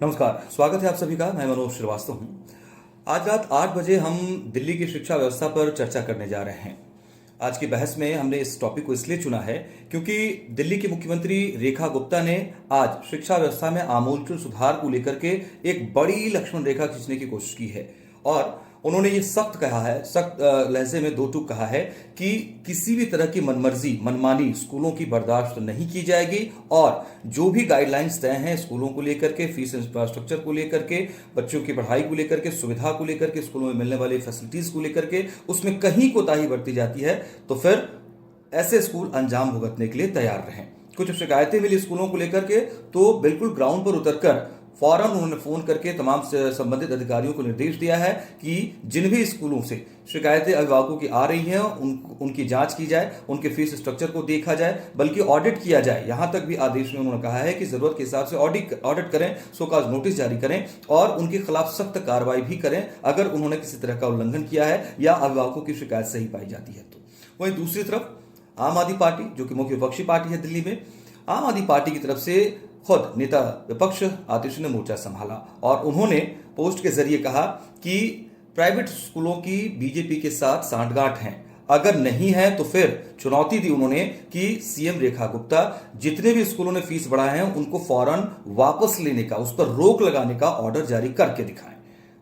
नमस्कार, स्वागत है आप सभी का। मैं मनोज श्रीवास्तव हूं। आज रात 8 बजे हम दिल्ली की शिक्षा व्यवस्था पर चर्चा करने जा रहे हैं। आज की बहस में हमने इस टॉपिक को इसलिए चुना है क्योंकि दिल्ली की मुख्यमंत्री रेखा गुप्ता ने आज शिक्षा व्यवस्था में आमूलचूल सुधार को लेकर के एक बड़ी लक्ष्मण रेखा खींचने की कोशिश की है और उन्होंने ये सख्त कहा है, सख्त लहजे में दो टूक कहा है कि किसी भी तरह की मनमर्जी मनमानी स्कूलों की बर्दाश्त नहीं की जाएगी और जो भी गाइडलाइंस तय हैं स्कूलों को लेकर के, फीस इंफ्रास्ट्रक्चर को लेकर के, बच्चों की पढ़ाई को लेकर के, सुविधा को लेकर के, स्कूलों में मिलने वाली फैसिलिटीज को लेकर के, उसमें कहीं कोताही बरती जाती है तो फिर ऐसे स्कूल अंजाम भुगतने के लिए तैयार रहें। कुछ शिकायतें मिली स्कूलों को लेकर के तो बिल्कुल ग्राउंड पर उतरकर फौरन उन्होंने फोन करके तमाम संबंधित अधिकारियों को निर्देश दिया है कि जिन भी स्कूलों से शिकायतें अभिभावकों की आ रही हैं उनकी जांच की जाए, उनके फीस स्ट्रक्चर को देखा जाए, बल्कि ऑडिट किया जाए। यहां तक भी आदेश में उन्होंने कहा है कि जरूरत के हिसाब से ऑडिट करें, सो कॉज नोटिस जारी करें और उनके खिलाफ सख्त कार्रवाई भी करें अगर उन्होंने किसी तरह का उल्लंघन किया है या अभिभावकों की शिकायत सही पाई जाती है तो। वहीं दूसरी तरफ आम आदमी पार्टी, जो कि मुख्य विपक्षी पार्टी है दिल्ली में, आम आदमी पार्टी की तरफ से खुद नेता विपक्ष आतिश ने मोर्चा संभाला और उन्होंने पोस्ट के जरिए कहा कि प्राइवेट स्कूलों की बीजेपी के साथ सांठगांठ है, अगर नहीं है तो फिर चुनौती दी उन्होंने कि सीएम रेखा गुप्ता जितने भी स्कूलों ने फीस बढ़ाए हैं उनको फौरन वापस लेने का, उस पर रोक लगाने का ऑर्डर जारी करके दिखाएं।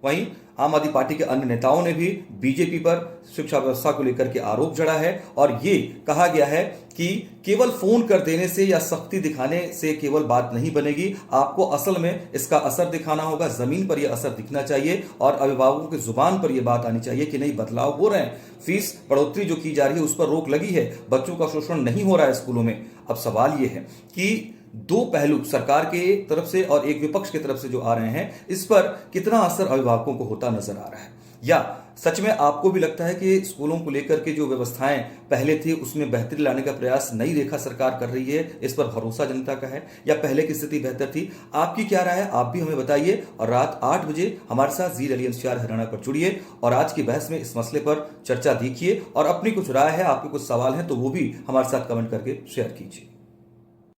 वहीं आम आदमी पार्टी के अन्य नेताओं ने भी बीजेपी पर शिक्षा व्यवस्था को लेकर के आरोप जड़ा है और ये कहा गया है कि केवल फोन कर देने से या सख्ती दिखाने से केवल बात नहीं बनेगी, आपको असल में इसका असर दिखाना होगा, जमीन पर यह असर दिखना चाहिए और अभिभावकों की जुबान पर यह बात आनी चाहिए कि नहीं बदलाव हो रहे हैं, फीस बढ़ोतरी जो की जा रही है उस पर रोक लगी है, बच्चों का शोषण नहीं हो रहा है स्कूलों में। अब सवाल यह है कि दो पहलू सरकार के तरफ से और एक विपक्ष की तरफ से जो आ रहे हैं, इस पर कितना असर अभिभावकों को होता नजर आ रहा है, या सच में आपको भी लगता है कि स्कूलों को लेकर के जो व्यवस्थाएं पहले थी उसमें बेहतरी लाने का प्रयास नई रेखा सरकार कर रही है, इस पर भरोसा जनता का है या पहले की स्थिति बेहतर थी? आपकी क्या राय है, आप भी हमें बताइए और रात 8 बजे हमारे साथ जी रेलियंस 4 हरियाणा पर जुड़िए और आज की बहस में इस मसले पर चर्चा देखिए और अपनी कुछ राय है, आपके कुछ सवाल हैं तो वो भी हमारे साथ कमेंट करके शेयर कीजिए।